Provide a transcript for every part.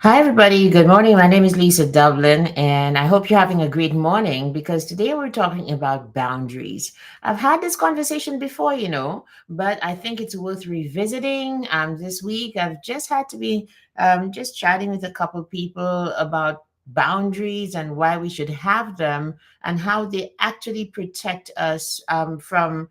Hi, everybody. Good morning. My name is Lisa Dublin, and I hope you're having a great morning because today we're talking about boundaries. I've had this conversation before, but I think it's worth revisiting. This week, I've just had to be just chatting with a couple people about boundaries and why we should have them and how they actually protect us from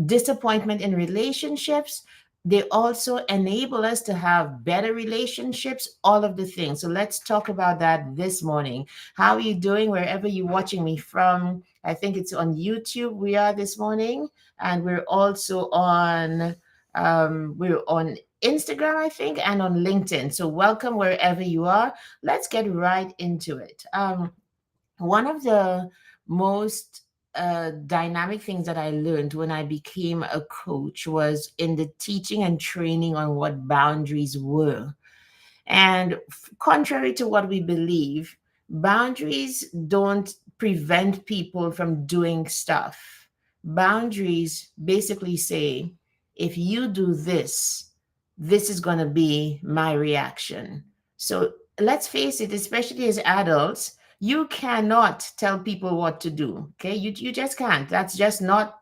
disappointment in relationships. They also enable us to have better relationships, all of the things. So let's talk about that this morning. How are you doing wherever you're watching me from? I think it's on YouTube we are this morning, and we're on Instagram, I think, and on LinkedIn. So welcome wherever you are. Let's get right into it. One of the most dynamic things that I learned when I became a coach was in the teaching and training on what boundaries were. And contrary to what we believe, boundaries don't prevent people from doing stuff. Boundaries basically say, if you do this, this is going to be my reaction. So let's face it, especially as adults, you cannot tell people what to do. Okay. You just can't. That's just not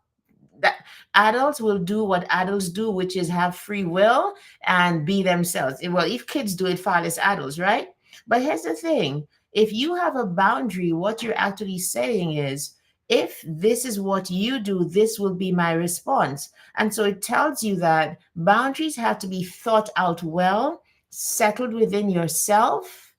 that. Adults will do what adults do, which is have free will and be themselves. Well, if kids do it, far less adults, right? But here's the thing, if you have a boundary, what you're actually saying is, if this is what you do, this will be my response. And so it tells you that boundaries have to be thought out well, settled within yourself,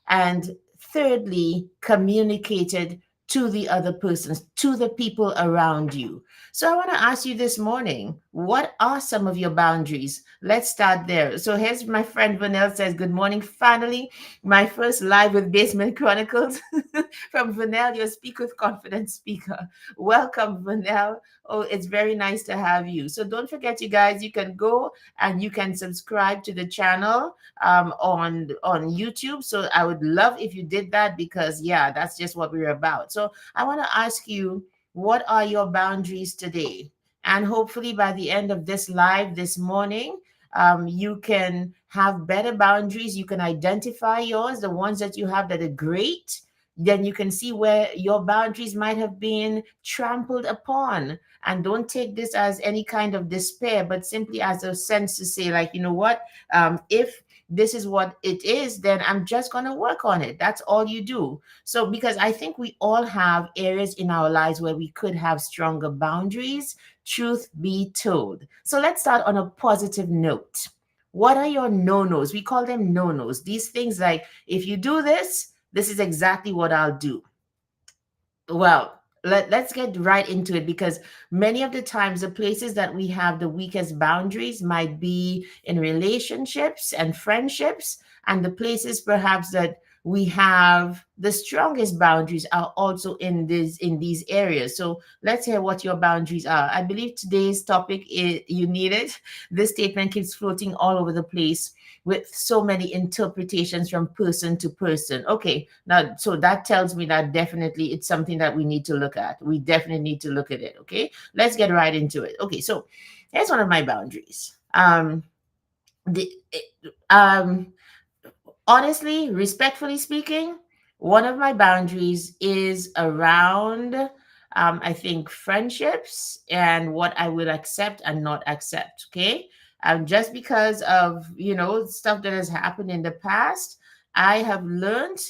and thirdly, communicated to the other persons, to the people around you. So I want to ask you this morning, what are some of your boundaries? Let's start there. So here's my friend Vanel says, good morning. Finally, my first live with Basement Chronicles from Vanel, your Speak with Confidence speaker. Welcome, Vanel. Oh, it's very nice to have you. So don't forget, you guys, you can go and you can subscribe to the channel on YouTube. So I would love if you did that because yeah, that's just what we're about. So I want to ask you, what are your boundaries today? And hopefully by the end of this live this morning, you can have better boundaries. You can identify yours, the ones that you have that are great. Then you can see where your boundaries might have been trampled upon. And don't take this as any kind of despair, but simply as a sense to say, like, you know what? If this is what it is, then I'm just going to work on it. That's all you do. So, because I think we all have areas in our lives where we could have stronger boundaries, truth be told. So, let's start on a positive note. What are your no nos? We call them no nos. These things like, if you do this, this is exactly what I'll do. Well, let's get right into it because many of the times the places that we have the weakest boundaries might be in relationships and friendships, and the places perhaps that we have the strongest boundaries are also in these areas. So let's hear what your boundaries are. I believe today's topic is you need it. This statement keeps floating all over the place with so many interpretations from person to person. Okay, now, so that tells me that definitely it's something that we need to look at. We definitely need to look at it. Okay, let's get right into it. Okay, so here's one of my boundaries. The um, Honestly, respectfully speaking, one of my boundaries is around, I think, friendships and what I will accept and not accept. Okay. Just because of, stuff that has happened in the past, I have learned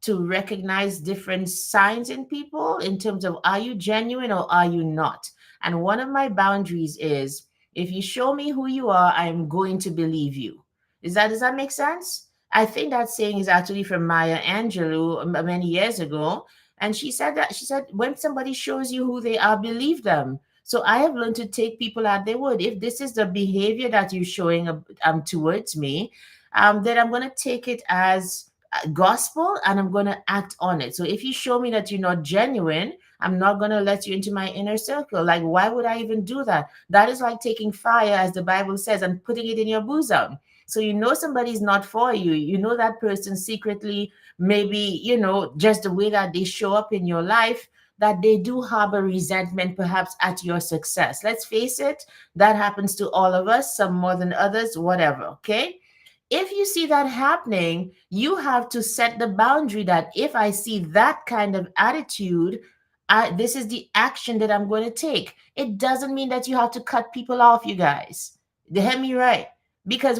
to recognize different signs in people in terms of, are you genuine or are you not? And one of my boundaries is, if you show me who you are, I am going to believe you. Does that make sense? I think that saying is actually from Maya Angelou many years ago. And she said, when somebody shows you who they are, believe them. So I have learned to take people at their word. If this is the behavior that you're showing towards me, then I'm going to take it as gospel and I'm going to act on it. So if you show me that you're not genuine, I'm not going to let you into my inner circle. Like, why would I even do that? That is like taking fire, as the Bible says, and putting it in your bosom. So you know somebody's not for you. You know that person secretly, maybe, just the way that they show up in your life, that they do harbor resentment perhaps at your success. Let's face it, that happens to all of us, some more than others, whatever. Okay. if you see that happening, you have to set the boundary that if I see that kind of attitude, this is the action that I'm going to take. It doesn't mean that you have to cut people off, you guys. They hear me right, because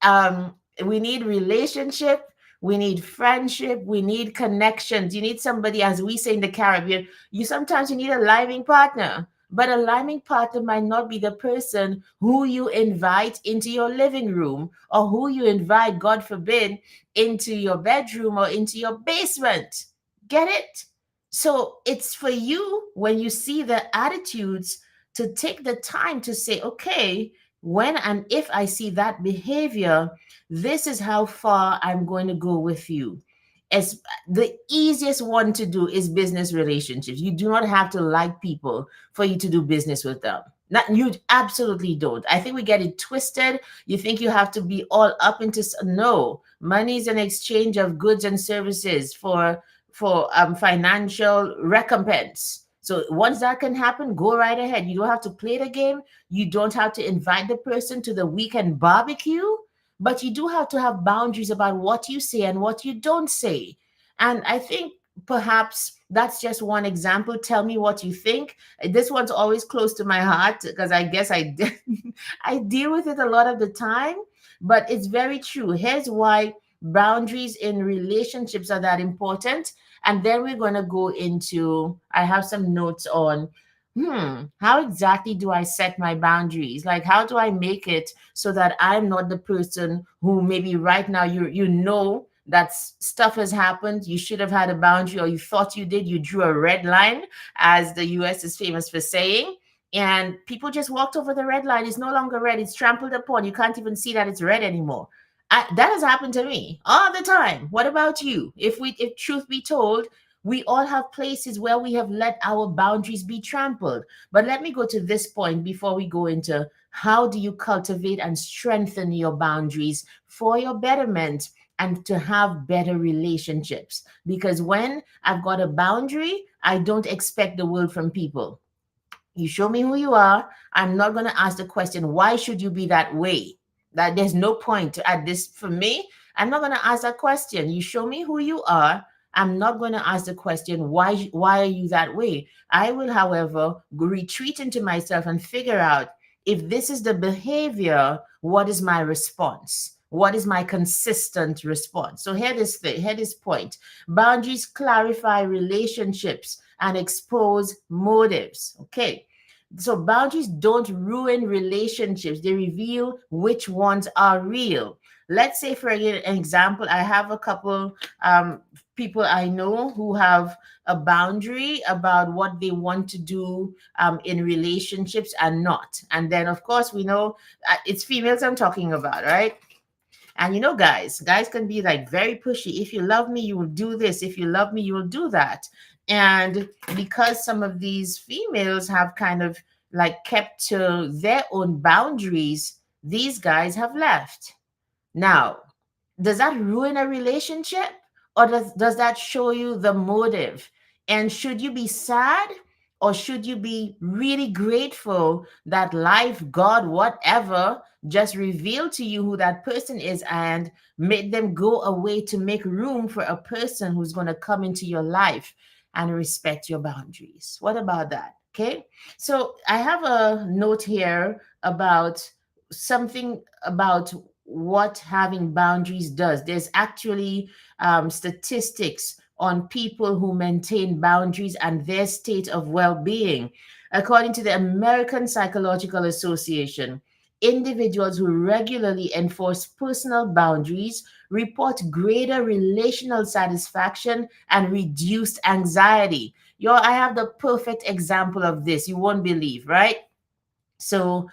um we need relationship, we need friendship, we need connections. You need somebody, as we say in the Caribbean, you need a living partner. But a living partner might not be the person who you invite into your living room, or who you invite, God forbid, into your bedroom or into your basement. Get it? So it's for you, when you see the attitudes, to take the time to say, okay, when and if I see that behavior, this is how far I'm going to go with you. As the easiest one to do is business relationships. You do not have to like people for you to do business with them. Not, you absolutely don't. I think we get it twisted. You think you have to be all up into no. Money is an exchange of goods and services for financial recompense. So once that can happen, go right ahead. You don't have to play the game. You don't have to invite the person to the weekend barbecue, but you do have to have boundaries about what you say and what you don't say. And I think perhaps that's just one example. Tell me what you think. This one's always close to my heart because I guess I deal with it a lot of the time, but it's very true. Here's why boundaries in relationships are that important. And then we're going to go into, I have some notes on how exactly do I set my boundaries? Like, how do I make it so that I'm not the person who maybe right now you know that stuff has happened, you should have had a boundary, or you thought you did, you drew a red line, as the US is famous for saying, and people just walked over the red line. It's no longer red, it's trampled upon. You can't even see that it's red anymore. That has happened to me all the time. What about you? If truth be told, we all have places where we have let our boundaries be trampled. But let me go to this point before we go into how do you cultivate and strengthen your boundaries for your betterment and to have better relationships. Because when I've got a boundary, I don't expect the world from people. You show me who you are. I'm not going to ask the question, why should you be that way? That there's no point at this for me. I'm not going to ask that question. You show me who you are. I'm not going to ask the question, why are you that way? I will, however, retreat into myself and figure out, if this is the behavior, what is my response? What is my consistent response? So here this point. Boundaries clarify relationships and expose motives. Okay. So boundaries don't ruin relationships, they reveal which ones are real. Let's say, for an example, I have a couple people I know who have a boundary about what they want to do in relationships and not. And then, of course, we know it's females I'm talking about, right? And guys can be like very pushy. If you love me, you will do this. If you love me, you will do that. And because some of these females have kind of like kept to their own boundaries, these guys have left. Now, does that ruin a relationship, or does that show you the motive? And should you be sad, or should you be really grateful that life, God, whatever, just revealed to you who that person is and made them go away to make room for a person who's going to come into your life and respect your boundaries? What about that? Okay. So I have a note here about something about what having boundaries does. There's actually statistics on people who maintain boundaries and their state of well being. According to the American Psychological Association, individuals who regularly enforce personal boundaries report greater relational satisfaction and reduced anxiety. I have the perfect example of this. You won't believe, right? So,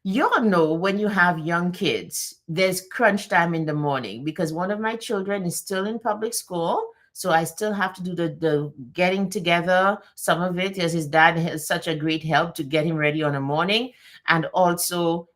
you'll know when you have young kids, there's crunch time in the morning because one of my children is still in public school. So I still have to do the getting together. Some of it is his dad has such a great help to get him ready on the morning. And also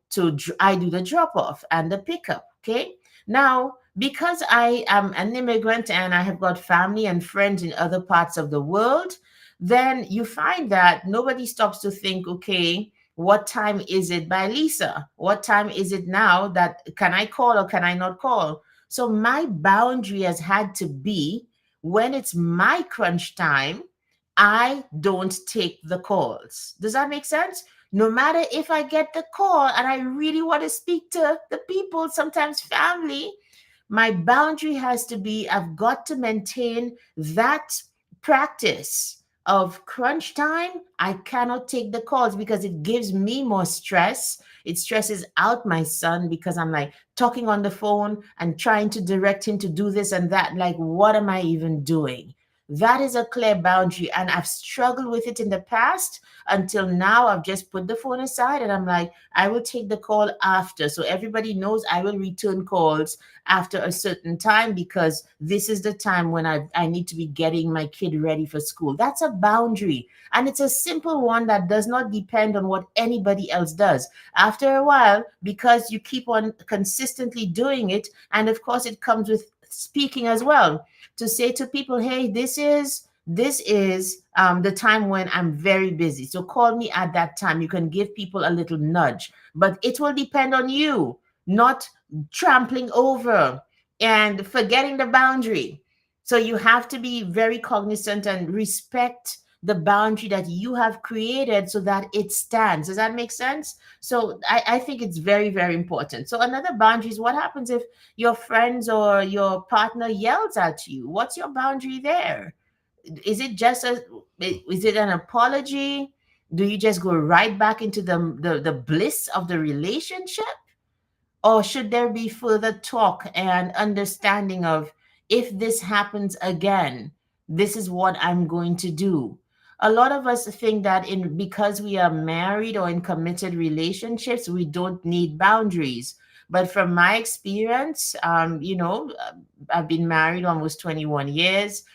I do the drop off and the pickup. Okay. Now, because I am an immigrant and I have got family and friends in other parts of the world, then you find that nobody stops to think, okay, What time is it by Lisa? What time is it now? That can I call or can I not call? So my boundary has had to be, when it's my crunch time, I don't take the calls. Does that make sense? No matter if I get the call and I really want to speak to the people, sometimes family, my boundary has to be, I've got to maintain that practice of crunch time. I cannot take the calls because it gives me more stress. It stresses out my son because I'm like talking on the phone and trying to direct him to do this and that. Like, what am I even doing? That is a clear boundary. And I've struggled with it in the past until now. I've just put the phone aside and I'm like, I will take the call after. So everybody knows I will return calls after a certain time because this is the time when I need to be getting my kid ready for school. That's a boundary. And it's a simple one that does not depend on what anybody else does. After a while, because you keep on consistently doing it, and of course, it comes with speaking as well, to say to people, hey, this is the time when I'm very busy. So call me at that time. You can give people a little nudge, but it will depend on you, not trampling over and forgetting the boundary. So you have to be very cognizant and respect the boundary that you have created so that it stands. Does that make sense? So I think it's very, very important. So another boundary is, what happens if your friends or your partner yells at you? What's your boundary there? Is it just a, is it an apology? Do you just go right back into the bliss of the relationship? Or should there be further talk and understanding of, if this happens again, this is what I'm going to do? A lot of us think that in because we are married or in committed relationships, we don't need boundaries. But from my experience, I've been married almost 21 years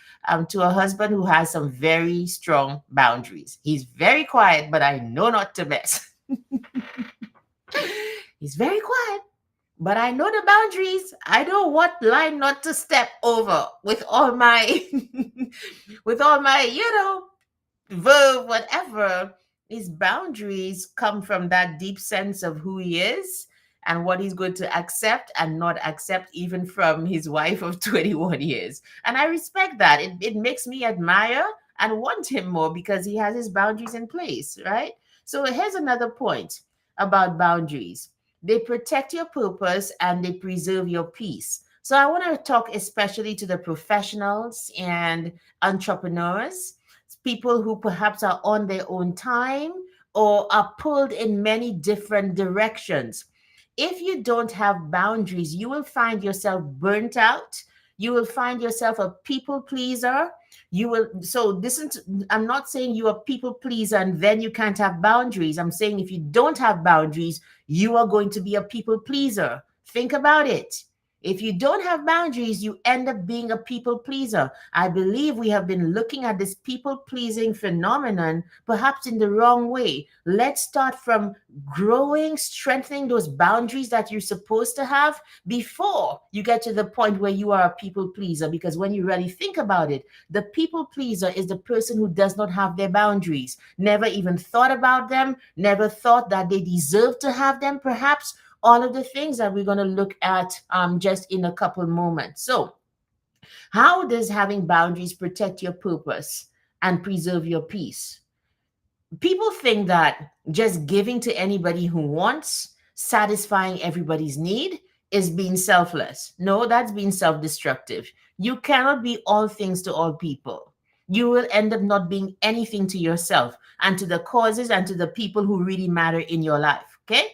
to a husband who has some very strong boundaries. He's very quiet, but I know not to mess. He's very quiet, but I know the boundaries. I know what line not to step over with all my with all my, verve, whatever. His boundaries come from that deep sense of who he is and what he's going to accept and not accept, even from his wife of 21 years. And I respect that. It makes me admire and want him more because he has his boundaries in place, right? So here's another point about boundaries: they protect your purpose and they preserve your peace. So I want to talk especially to the professionals and entrepreneurs, people who perhaps are on their own time or are pulled in many different directions. If you don't have boundaries, you will find yourself burnt out. You will find yourself a people pleaser. You will, so this is, I'm not saying you're a people pleaser and then you can't have boundaries. I'm saying if you don't have boundaries, you are going to be a people pleaser. Think about it. If you don't have boundaries, you end up being a people pleaser. I believe we have been looking at this people pleasing phenomenon perhaps in the wrong way. Let's start from growing, strengthening those boundaries that you're supposed to have before you get to the point where you are a people pleaser. Because when you really think about it, the people pleaser is the person who does not have their boundaries, never even thought about them, never thought that they deserve to have them, perhaps. All of the things that we're going to look at just in a couple moments. So, how does having boundaries protect your purpose and preserve your peace? People think that just giving to anybody who wants, satisfying everybody's need, is being selfless. No, that's being self destructive. You cannot be all things to all people. You will end up not being anything to yourself and to the causes and to the people who really matter in your life. Okay?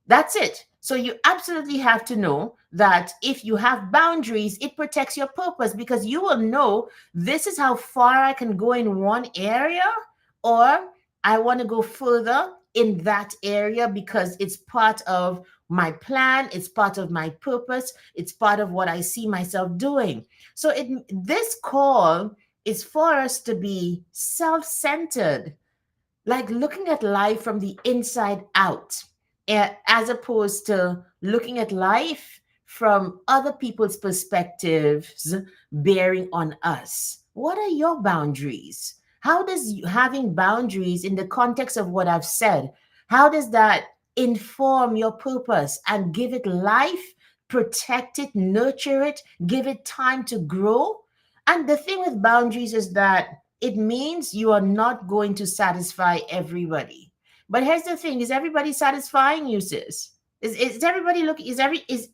That's it. So you absolutely have to know that if you have boundaries, it protects your purpose because you will know, this is how far I can go in one area, or I want to go further in that area because it's part of my plan, it's part of my purpose, it's part of what I see myself doing. So this call is for us to be self-centered, like looking at life from the inside out, as opposed to looking at life from other people's perspectives bearing on us. What are your boundaries? How does having boundaries in the context of what I've said? How does that inform your purpose and give it life, protect it, nurture it, give it time to grow? And the thing with boundaries is that it means you are not going to satisfy everybody. But here's the thing: is everybody satisfying you, sis? Is everybody look is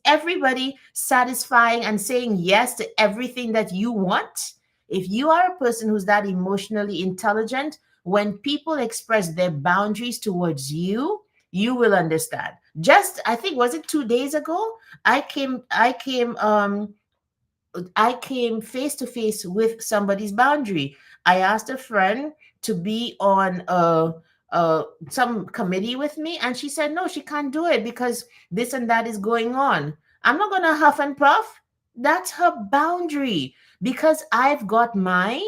everybody satisfying and saying yes to everything that you want? If you are a person who's that emotionally intelligent, when people express their boundaries towards you, you will understand. Just I think was it 2 days ago? I came face to face with somebody's boundary. I asked a friend to be on some committee with me, and she said no, she can't do it because this and that is going on. I'm not gonna huff and puff. That's her boundary. Because I've got mine,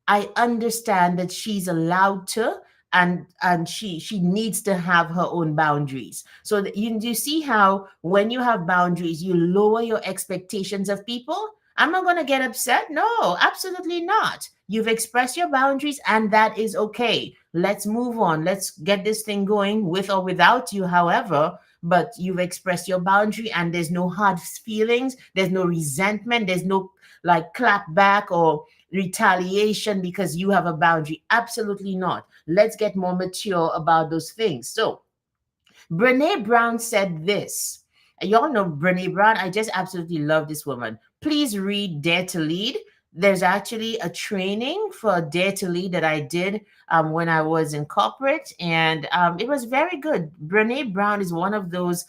I understand that she's allowed to, and she needs to have her own boundaries. So that you see how when you have boundaries, you lower your expectations of people. I'm not going to get upset. No, absolutely not. You've expressed your boundaries, and that is okay. Let's move on. Let's get this thing going with or without you, however. But you've expressed your boundary, and there's no hard feelings. There's no resentment. There's no like clap back or retaliation because you have a boundary. Absolutely not. Let's get more mature about those things. So, Brene Brown said this. Y'all know Brene Brown. I just absolutely love this woman. Please read Dare to Lead. There's actually a training for Dare to Lead that I did when I was in corporate, and it was very good. Brene Brown is one of those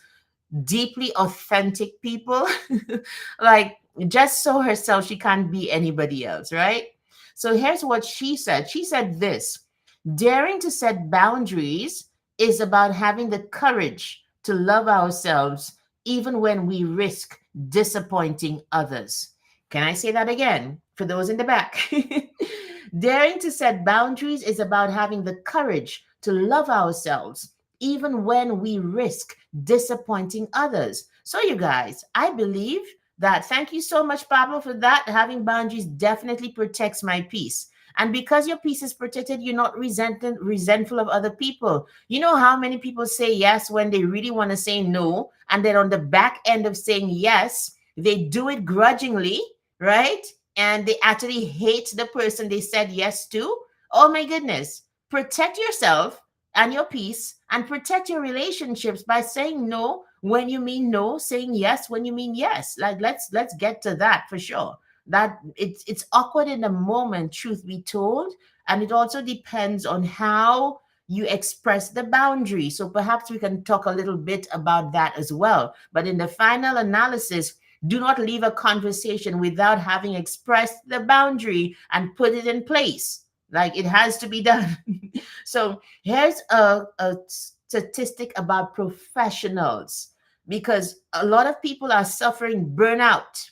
deeply authentic people. Like, just so herself, she can't be anybody else, right? So here's what she said. She said this: daring to set boundaries is about having the courage to love ourselves even when we risk disappointing others. Can I say that again for those in the back? Daring to set boundaries is about having the courage to love ourselves even when we risk disappointing others. So, you guys, I believe that, thank you so much, Pablo, for that. Having boundaries definitely protects my peace. And because your peace is protected, you're not resentful of other people. You know how many people say yes when they really want to say no, and then on the back end of saying yes, they do it grudgingly, right? And they actually hate the person they said yes to. Oh my goodness. Protect yourself and your peace, and protect your relationships by saying no when you mean no, saying yes when you mean yes. Like, let's get to that for sure. That it's awkward in the moment, truth be told, and it also depends on how you express the boundary. So perhaps we can talk a little bit about that as well. But in the final analysis, do not leave a conversation without having expressed the boundary and put it in place. Like, it has to be done. So here's a statistic about professionals, because a lot of people are suffering burnout.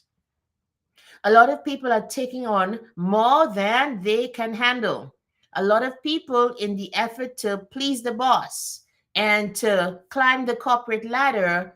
A lot of people are taking on more than they can handle. A lot of people, in the effort to please the boss and to climb the corporate ladder,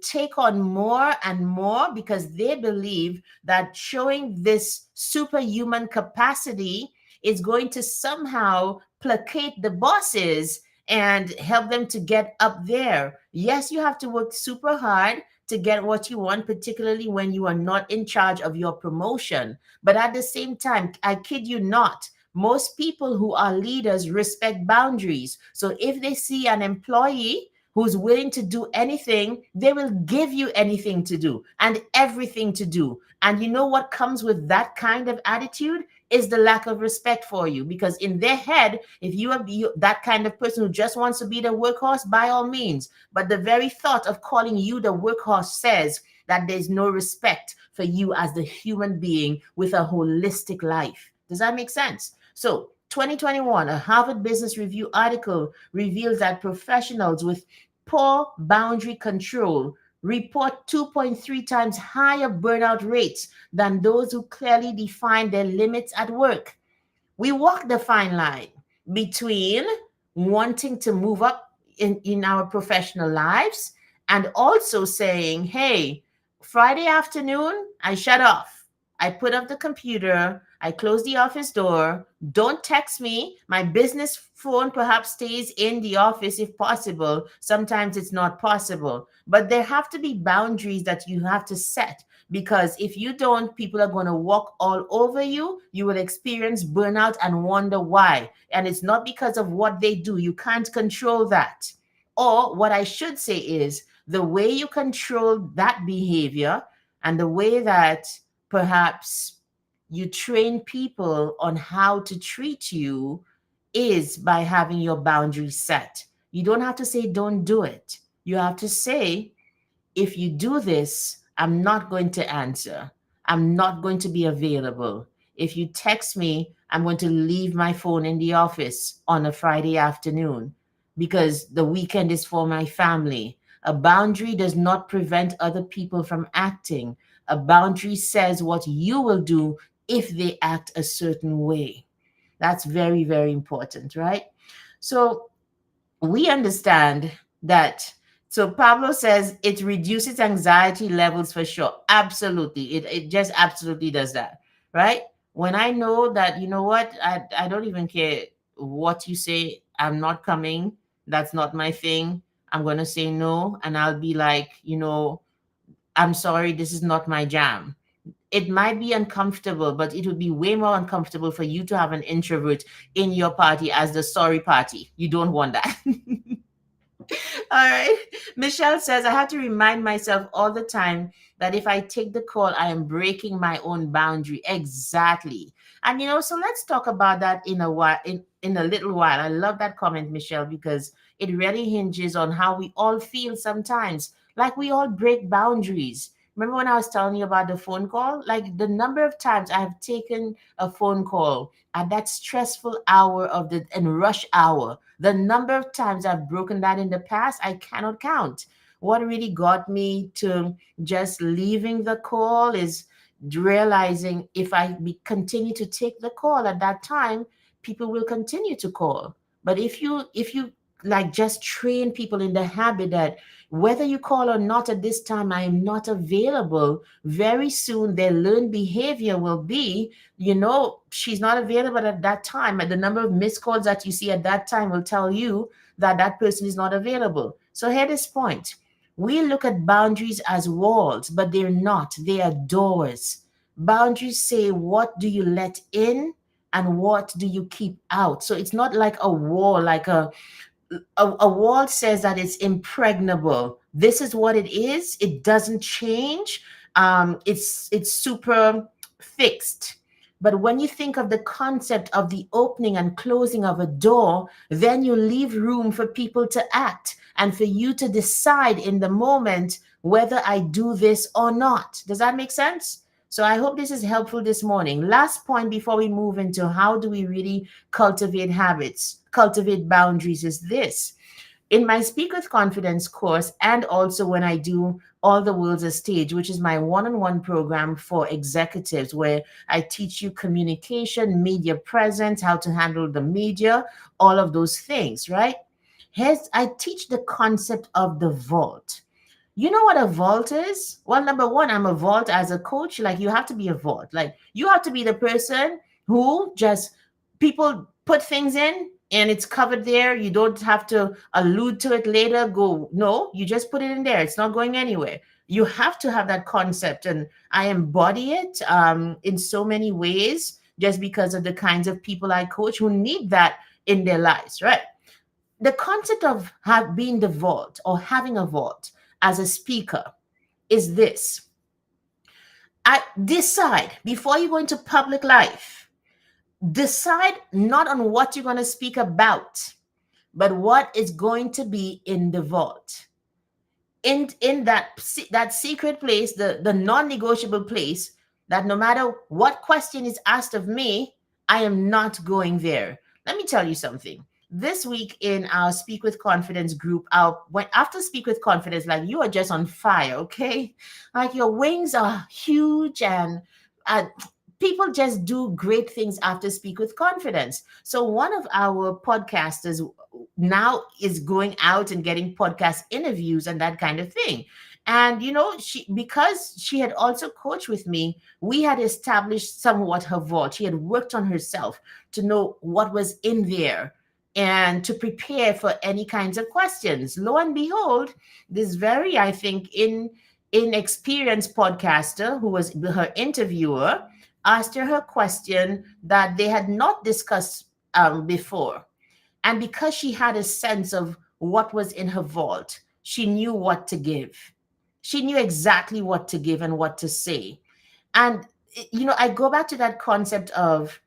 take on more and more because they believe that showing this superhuman capacity is going to somehow placate the bosses and help them to get up there. Yes, you have to work super hard to get what you want, particularly when you are not in charge of your promotion. But at the same time, I kid you not, most people who are leaders respect boundaries. So if they see an employee who's willing to do anything, they will give you anything to do and everything to do. And you know what comes with that kind of attitude is the lack of respect for you. Because in their head, if you are that kind of person who just wants to be the workhorse, by all means. But the very thought of calling you the workhorse says that there's no respect for you as the human being with a holistic life. Does that make sense? So 2021, a Harvard Business Review article reveals that professionals with poor boundary control report 2.3 times higher burnout rates than those who clearly define their limits at work. We walk the fine line between wanting to move up in our professional lives and also saying, hey, Friday afternoon, I shut off. I put up the computer. I close the office door. Don't text me. My business phone perhaps stays in the office if possible. Sometimes it's not possible. But there have to be boundaries that you have to set, because if you don't, people are going to walk all over you. You will experience burnout and wonder why. And it's not because of what they do. You can't control that. Or what I should say is, the way you control that behavior and the way that perhaps you train people on how to treat you is by having your boundaries set. You don't have to say, don't do it. You have to say, if you do this, I'm not going to answer. I'm not going to be available. If you text me, I'm going to leave my phone in the office on a Friday afternoon because the weekend is for my family. A boundary does not prevent other people from acting. A boundary says what you will do if they act a certain way. That's very, very important, right? So we understand that. So Pablo says it reduces anxiety levels for sure. Absolutely. It just absolutely does that. Right? When I know that, you know what, I don't even care what you say, I'm not coming. That's not my thing. I'm going to say no. And I'll be like, I'm sorry, this is not my jam. It might be uncomfortable, but it would be way more uncomfortable for you to have an introvert in your party as the sorry party. You don't want that. All right. Michelle says, I have to remind myself all the time that if I take the call, I am breaking my own boundary. Exactly. And so let's talk about that in a while, in a little while. I love that comment, Michelle, because it really hinges on how we all feel sometimes. Like we all break boundaries. Remember when I was telling you about the phone call? Like the number of times I have taken a phone call at that stressful hour of the and rush hour, the number of times I've broken that in the past, I cannot count. What really got me to just leaving the call is realizing if continue to take the call at that time, people will continue to call. But if you like just train people in the habit that whether you call or not at this time, I am not available. Very soon, their learned behavior will be, she's not available at that time. And the number of missed calls that you see at that time will tell you that that person is not available. So, here this point. We look at boundaries as walls, but they're not. They are doors. Boundaries say, what do you let in and what do you keep out? So, it's not like a wall, like a wall says that it's impregnable. This is what it is. It doesn't change. It's super fixed. But when you think of the concept of the opening and closing of a door, then you leave room for people to act and for you to decide in the moment whether I do this or not. Does that make sense? So I hope this is helpful this morning. Last point before we move into how do we really cultivate habits, cultivate boundaries is this. In my Speak with Confidence course, and also when I do All the World's a Stage, which is my one on one program for executives, where I teach you communication, media presence, how to handle the media, all of those things, right? I teach the concept of the vault. You know what a vault is? Well, number one, I'm a vault as a coach. Like, you have to be a vault. Like, you have to be the person who just people put things in and it's covered there. You don't have to allude to it later. Go, no, you just put it in there. It's not going anywhere. You have to have that concept. And I embody it in so many ways just because of the kinds of people I coach who need that in their lives, right? The concept of being the vault or having a vault as a speaker is this. I decide before you go into public life, decide not on what you're going to speak about, but what is going to be in the vault. In that secret place, the non-negotiable place, that no matter what question is asked of me, I am not going there. Let me tell you something. This week in our Speak with Confidence group, after Speak with Confidence, like, you are just on fire, okay? Like, your wings are huge, and uh, people just do great things after Speak with Confidence. So one of our podcasters now is going out and getting podcast interviews and that kind of thing. And she, because she had also coached with me, we had established somewhat her vault. She had worked on herself to know what was in there and to prepare for any kinds of questions. Lo and behold, this very, I think, inexperienced podcaster who was her interviewer asked her question that they had not discussed before. And because she had a sense of what was in her vault, she knew what to give. She knew exactly what to give and what to say. And, I go back to that concept of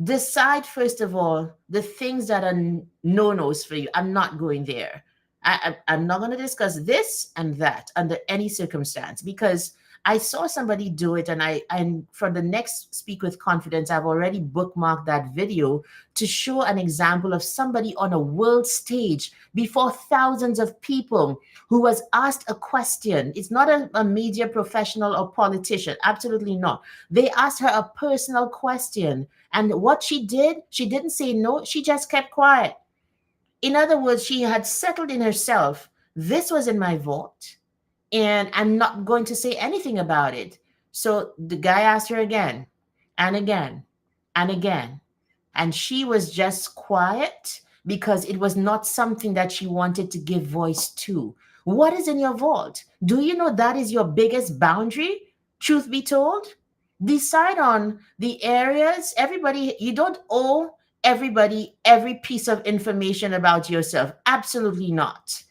decide, first of all, the things that are no-nos for you. I'm not going there. I'm not going to discuss this and that under any circumstance, because I saw somebody do it, and for the next Speak with Confidence, I've already bookmarked that video to show an example of somebody on a world stage before thousands of people who was asked a question. It's not a media professional or politician, absolutely not. They asked her a personal question, and what she did, she didn't say no, she just kept quiet. In other words, she had settled in herself. This was in my vault, and I'm not going to say anything about it. So the guy asked her again and again and again. And she was just quiet because it was not something that she wanted to give voice to. What is in your vault? Do you know that is your biggest boundary? Truth be told, decide on the areas. Everybody, you don't owe everybody every piece of information about yourself. Absolutely not.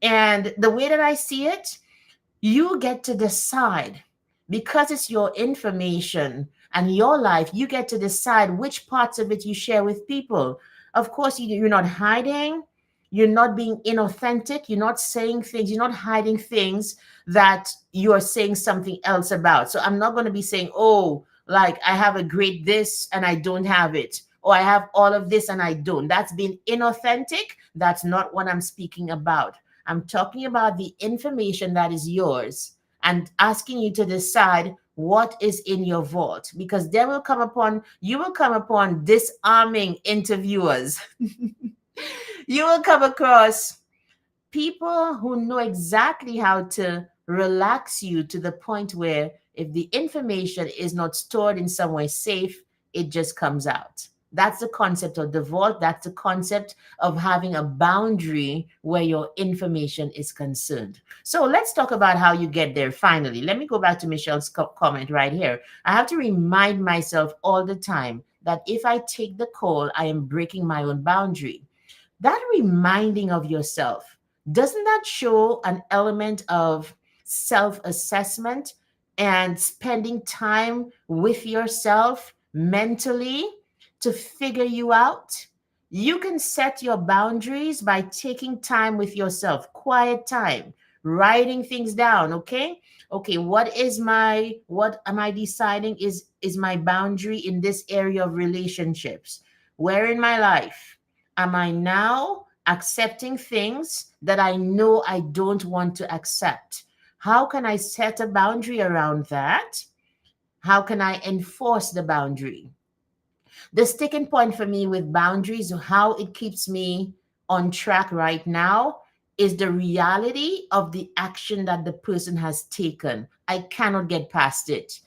And the way that I see it, you get to decide, because it's your information and your life. You get to decide which parts of it you share with people. Of course, you're not hiding, you're not being inauthentic, you're not saying things, you're not hiding things that you're saying something else about. So I'm not going to be saying, oh, like I have a great this and I don't have it, or I have all of this and I don't. That's being inauthentic. That's not what I'm speaking about. I'm talking about the information that is yours and asking you to decide what is in your vault, because there will come upon you will come upon disarming interviewers. You will come across people who know exactly how to relax you to the point where if the information is not stored in some way safe, it just comes out. That's the concept of the vault. That's the concept of having a boundary where your information is concerned. So let's talk about how you get there finally. Let me go back to Michelle's comment right here. I have to remind myself all the time that if I take the call, I am breaking my own boundary. That reminding of yourself, doesn't that show an element of self assessment and spending time with yourself mentally to figure you out? You can set your boundaries by taking time with yourself, quiet time, writing things down. Okay, what am I deciding is my boundary in this area of relationships? Where in my life am I now accepting things that I know I don't want to accept? How can I set a boundary around that? How can I enforce the boundary? The sticking point for me with boundaries, how it keeps me on track right now, is the reality of the action that the person has taken. I cannot get past it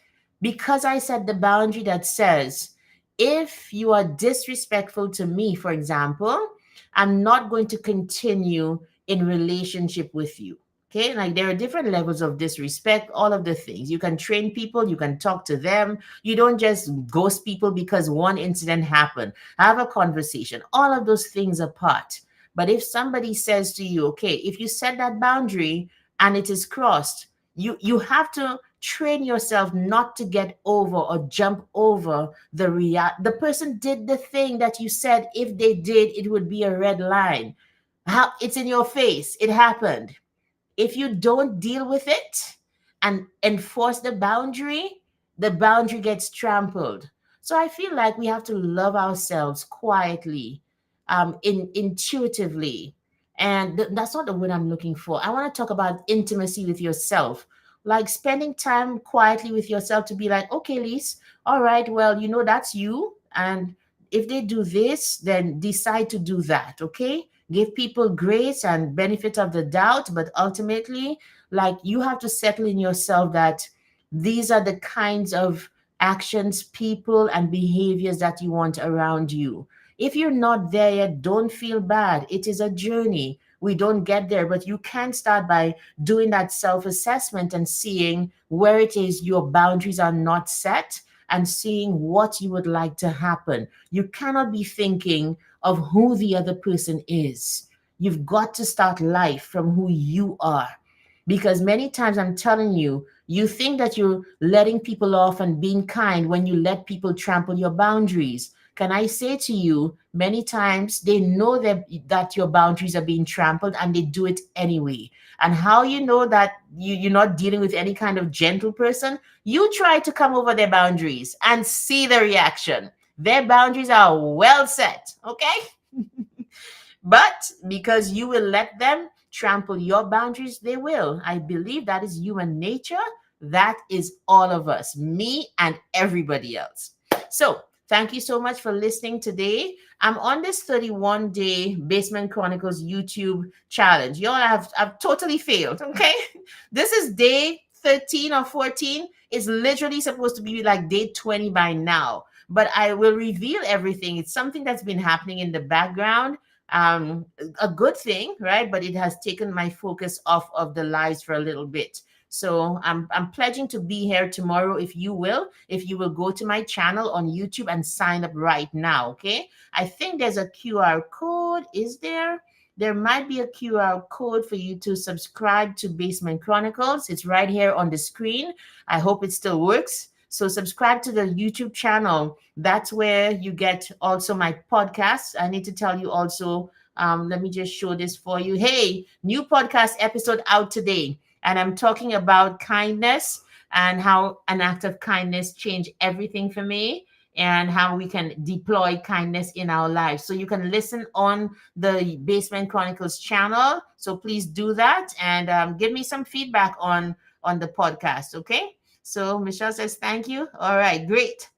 because I set the boundary that says, if you are disrespectful to me, for example, I'm not going to continue in relationship with you. Okay, like there are different levels of disrespect, all of the things. You can train people, you can talk to them. You don't just ghost people because one incident happened. Have a conversation, all of those things apart. But if somebody says to you, okay, if you set that boundary and it is crossed, you have to train yourself not to get over or jump over the person did the thing that you said if they did it would be a red line. How it's in your face, it happened. If you don't deal with it and enforce the boundary gets trampled. So I feel like we have to love ourselves quietly, intuitively. And that's not the word I'm looking for. I want to talk about intimacy with yourself, like spending time quietly with yourself to be like, okay, Lise, all right, well, that's you. And if they do this, then decide to do that, okay? Give people grace and benefit of the doubt, but ultimately Like you have to settle in yourself that these are the kinds of actions, people, and behaviors that you want around you. If you're not there yet, don't feel bad. It is a journey. We don't get there, but you can start by doing that self assessment and seeing where it is your boundaries are not set and seeing what you would like to happen. You cannot be thinking of who the other person is. You've got to start life from who you are. Because many times I'm telling you, you think that you're letting people off and being kind when you let people trample your boundaries. Can I say to you, many times they know that your boundaries are being trampled and they do it anyway. And how you know that you're not dealing with any kind of gentle person, you try to come over their boundaries and see the reaction. Their boundaries are well set, okay? But because you will let them trample your boundaries, they will. I believe that is human nature. That is all of us, me and everybody else. So, thank you so much for listening today. I'm on this 31-day Basement Chronicles YouTube challenge. Y'all, I've totally failed, okay? This is day 13 or 14. It's literally supposed to be like day 20 by now. But I will reveal everything. It's something that's been happening in the background, um a good thing, right? But it has taken my focus off of the lies for a little bit. So I'm pledging to be here tomorrow if you will go to my channel on YouTube and sign up right now. Okay, I think there's a QR code. Is there? There might be a QR code for you to subscribe to Basement Chronicles. It's right here on the screen. I hope it still works. So subscribe to the YouTube channel. That's where you get also my podcasts. I need to tell you also, let me just show this for you. Hey, new podcast episode out today. And I'm talking about kindness and how an act of kindness changed everything for me and how we can deploy kindness in our lives. So you can listen on the Basement Chronicles channel. So please do that and give me some feedback on the podcast. Okay. So Michelle says thank you. All right, great.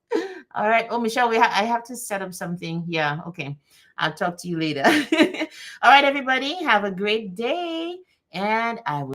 All right. Oh, Michelle, I have to set up something. Yeah. Okay. I'll talk to you later. All right, everybody. Have a great day, and I will.